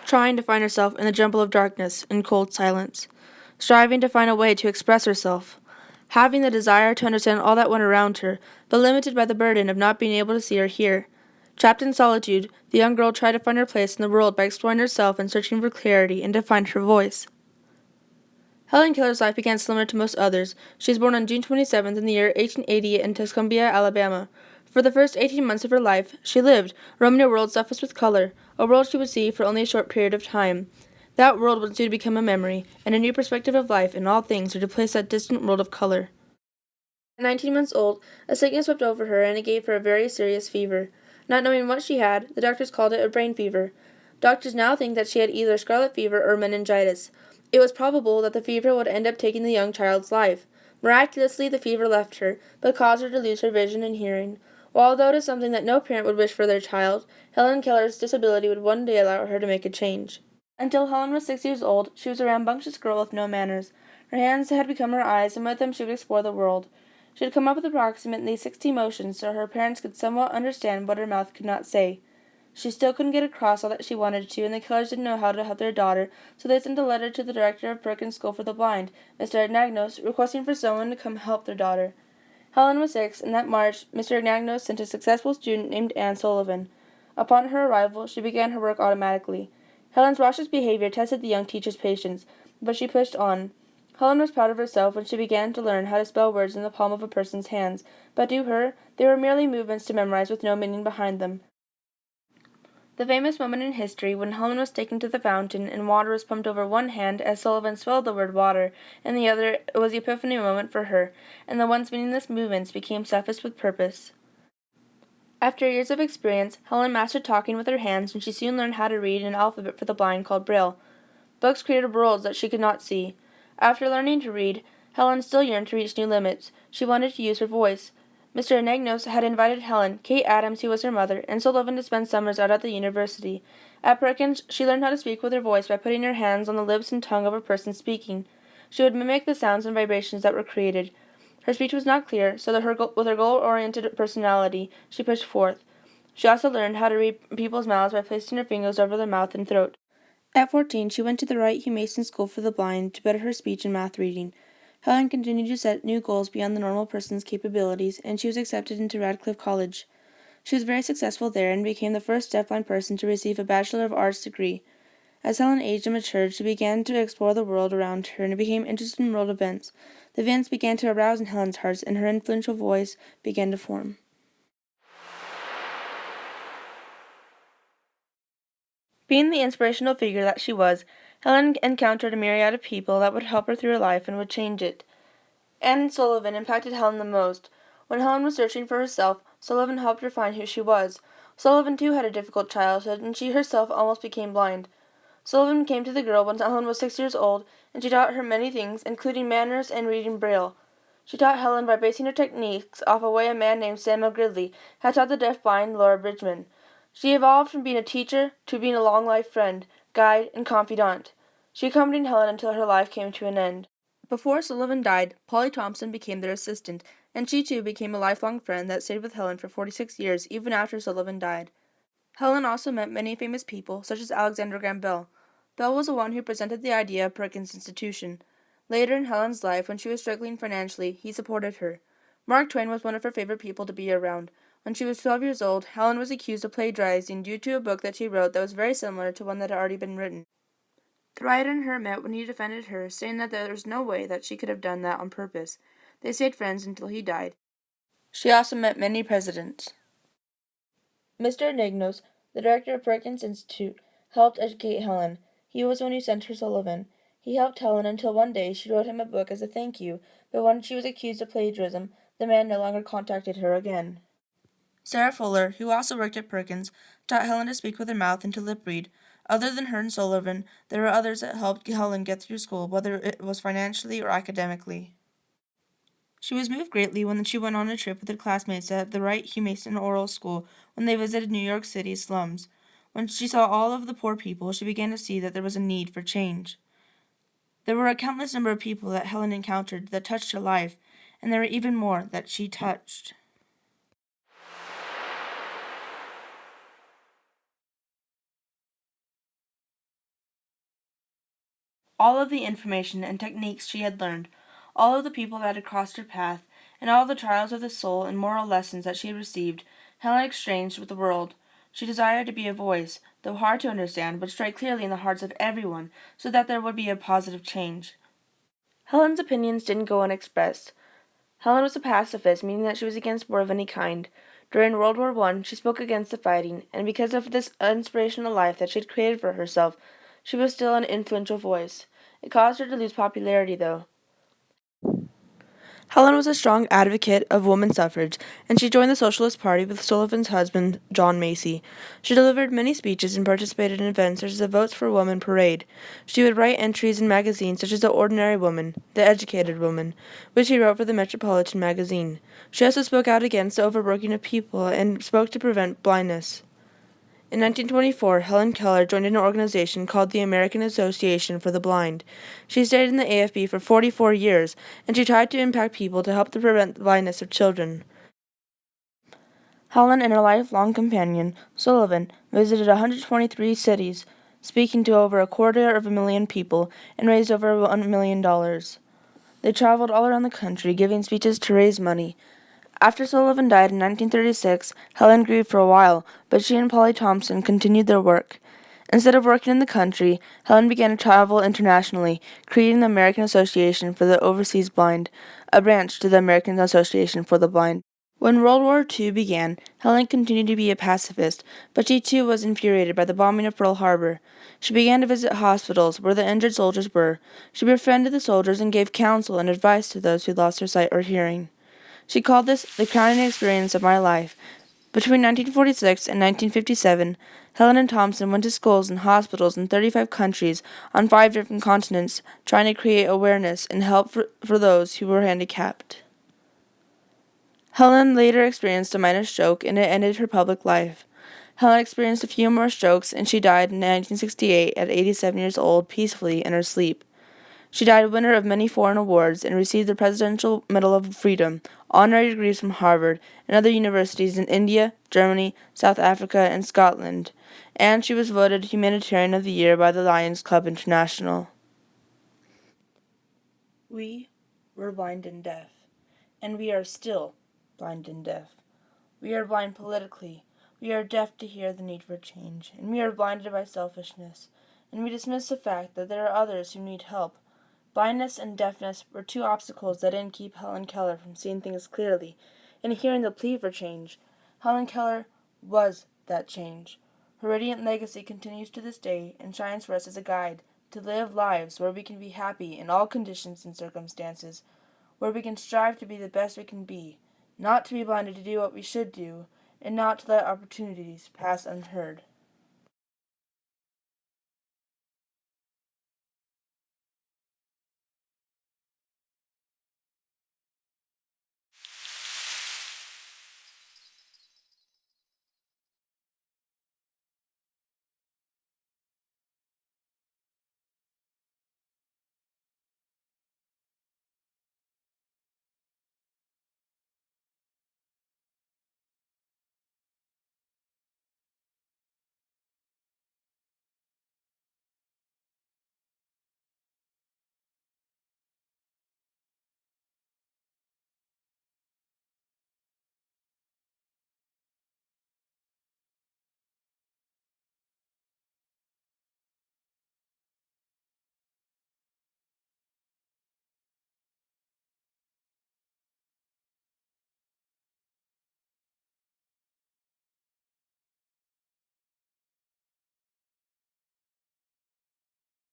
Trying to find herself in the jumble of darkness and cold silence, striving to find a way to express herself, having the desire to understand all that went around her, but limited by the burden of not being able to see or hear. Trapped in solitude, the young girl tried to find her place in the world by exploring herself and searching for clarity and to find her voice. Helen Keller's life began similar to most others. She was born on June 27th in the year 1880 in Tuscumbia, Alabama. For the first 18 months of her life, she lived, roaming a world suffused with color, a world she would see for only a short period of time. That world would soon become a memory, and a new perspective of life and all things would replace that distant world of color. At 19 months old, a sickness swept over her, and it gave her a very serious fever. Not knowing what she had, the doctors called it a brain fever. Doctors now think that she had either scarlet fever or meningitis. It was probable that the fever would end up taking the young child's life. Miraculously, the fever left her, but caused her to lose her vision and hearing. Although it is something that no parent would wish for their child, Helen Keller's disability would one day allow her to make a change. Until Helen was 6 years old, she was a rambunctious girl with no manners. Her hands had become her eyes, and with them she would explore the world. She had come up with approximately 60 motions so her parents could somewhat understand what her mouth could not say. She still couldn't get across all that she wanted to, and the Kellers didn't know how to help their daughter, so they sent a letter to the director of Perkins School for the Blind, Mr. Agnagnos, requesting for someone to come help their daughter. Helen was 6, and that March, Mr. Agnagnos sent a successful student named Anne Sullivan. Upon her arrival, she began her work automatically. Helen's raucous behavior tested the young teacher's patience, but she pushed on. Helen was proud of herself when she began to learn how to spell words in the palm of a person's hands, but to her, they were merely movements to memorize with no meaning behind them. The famous moment in history when Helen was taken to the fountain and water was pumped over one hand as Sullivan spelled the word water, and the other was the epiphany moment for her, and the once meaningless movements became suffused with purpose. After years of experience, Helen mastered talking with her hands, and she soon learned how to read an alphabet for the blind called Braille. Books created worlds that she could not see. After learning to read, Helen still yearned to reach new limits. She wanted to use her voice. Mr. Anagnos had invited Helen, Kate Adams, who was her mother, and Sullivan to spend summers out at the university. At Perkins, she learned how to speak with her voice by putting her hands on the lips and tongue of a person speaking. She would mimic the sounds and vibrations that were created. Her speech was not clear, so that with her goal-oriented personality, she pushed forth. She also learned how to read people's mouths by placing her fingers over their mouth and throat. At 14, she went to the Wright Hugh Mason School for the Blind to better her speech and math reading. Helen continued to set new goals beyond the normal person's capabilities, and she was accepted into Radcliffe College. She was very successful there and became the first deafblind person to receive a Bachelor of Arts degree. As Helen aged and matured, she began to explore the world around her and became interested in world events. The events began to arouse in Helen's heart, and her influential voice began to form. Being the inspirational figure that she was, Helen encountered a myriad of people that would help her through her life and would change it. Anne Sullivan impacted Helen the most. When Helen was searching for herself, Sullivan helped her find who she was. Sullivan too had a difficult childhood, and she herself almost became blind. Sullivan came to the girl when Helen was 6 years old, and she taught her many things, including manners and reading Braille. She taught Helen by basing her techniques off a way a man named Samuel Gridley had taught the deaf-blind Laura Bridgman. She evolved from being a teacher to being a long-life friend, guide, and confidant. She accompanied Helen until her life came to an end. Before Sullivan died, Polly Thompson became their assistant, and she too became a lifelong friend that stayed with Helen for 46 years, even after Sullivan died. Helen also met many famous people, such as Alexander Graham Bell. Bell was the one who presented the idea of Perkins Institution. Later in Helen's life, when she was struggling financially, he supported her. Mark Twain was one of her favorite people to be around. When she was 12 years old, Helen was accused of plagiarizing due to a book that she wrote that was very similar to one that had already been written. The writer and her met when he defended her, saying that there was no way that she could have done that on purpose. They stayed friends until he died. She also met many presidents. Mr. Anagnos, the director of Perkins Institute, helped educate Helen. He was the one who sent her Sullivan. He helped Helen until one day she wrote him a book as a thank you, but when she was accused of plagiarism, the man no longer contacted her again. Sarah Fuller, who also worked at Perkins, taught Helen to speak with her mouth and to lip read. Other than her and Sullivan, there were others that helped Helen get through school, whether it was financially or academically. She was moved greatly when she went on a trip with her classmates at the Wright Hugh Mason Oral School when they visited New York City's slums. When she saw all of the poor people, she began to see that there was a need for change. There were a countless number of people that Helen encountered that touched her life, and there were even more that she touched. all of the information and techniques she had learned, all of the people that had crossed her path, and all the trials of the soul and moral lessons that she had received, Helen exchanged with the world. She desired to be a voice, though hard to understand, but strike clearly in the hearts of everyone, so that there would be a positive change. Helen's opinions didn't go unexpressed. Helen was a pacifist, meaning that she was against war of any kind. During World War I, she spoke against the fighting, and because of this inspirational life that she had created for herself, she was still an influential voice. It caused her to lose popularity, though. Helen was a strong advocate of woman suffrage, and she joined the Socialist Party with Sullivan's husband, John Macy. She delivered many speeches and participated in events such as the Votes for Women parade. She would write entries in magazines such as The Ordinary Woman, The Educated Woman, which she wrote for the Metropolitan magazine. She also spoke out against the overworking of people and spoke to prevent blindness. In 1924, Helen Keller joined an organization called the American Association for the Blind. She stayed in the AFB for 44 years, and she tried to impact people to help to prevent the blindness of children. Helen and her lifelong companion, Sullivan, visited 123 cities, speaking to over 250,000 people, and raised over $1 million. They traveled all around the country, giving speeches to raise money. After Sullivan died in 1936, Helen grieved for a while, but she and Polly Thompson continued their work. Instead of working in the country, Helen began to travel internationally, creating the American Association for the Overseas Blind, a branch to the American Association for the Blind. When World War II began, Helen continued to be a pacifist, but she too was infuriated by the bombing of Pearl Harbor. She began to visit hospitals where the injured soldiers were. She befriended the soldiers and gave counsel and advice to those who lost their sight or hearing. She called this the crowning experience of my life. Between 1946 and 1957, Helen and Thompson went to schools and hospitals in 35 countries on 5 different continents, trying to create awareness and help for those who were handicapped. Helen later experienced a minor stroke, and it ended her public life. Helen experienced a few more strokes, and she died in 1968 at 87 years old peacefully in her sleep. She died winner of many foreign awards and received the Presidential Medal of Freedom, honorary degrees from Harvard and other universities in India, Germany, South Africa, and Scotland, and she was voted Humanitarian of the Year by the Lions Club International. We were blind and deaf, and we are still blind and deaf. We are blind politically. We are deaf to hear the need for change, and we are blinded by selfishness, and we dismiss the fact that there are others who need help. Blindness and deafness were 2 obstacles that didn't keep Helen Keller from seeing things clearly and hearing the plea for change. Helen Keller was that change. Her radiant legacy continues to this day and shines for us as a guide to live lives where we can be happy in all conditions and circumstances, where we can strive to be the best we can be, not to be blinded to do what we should do, and not to let opportunities pass unheard.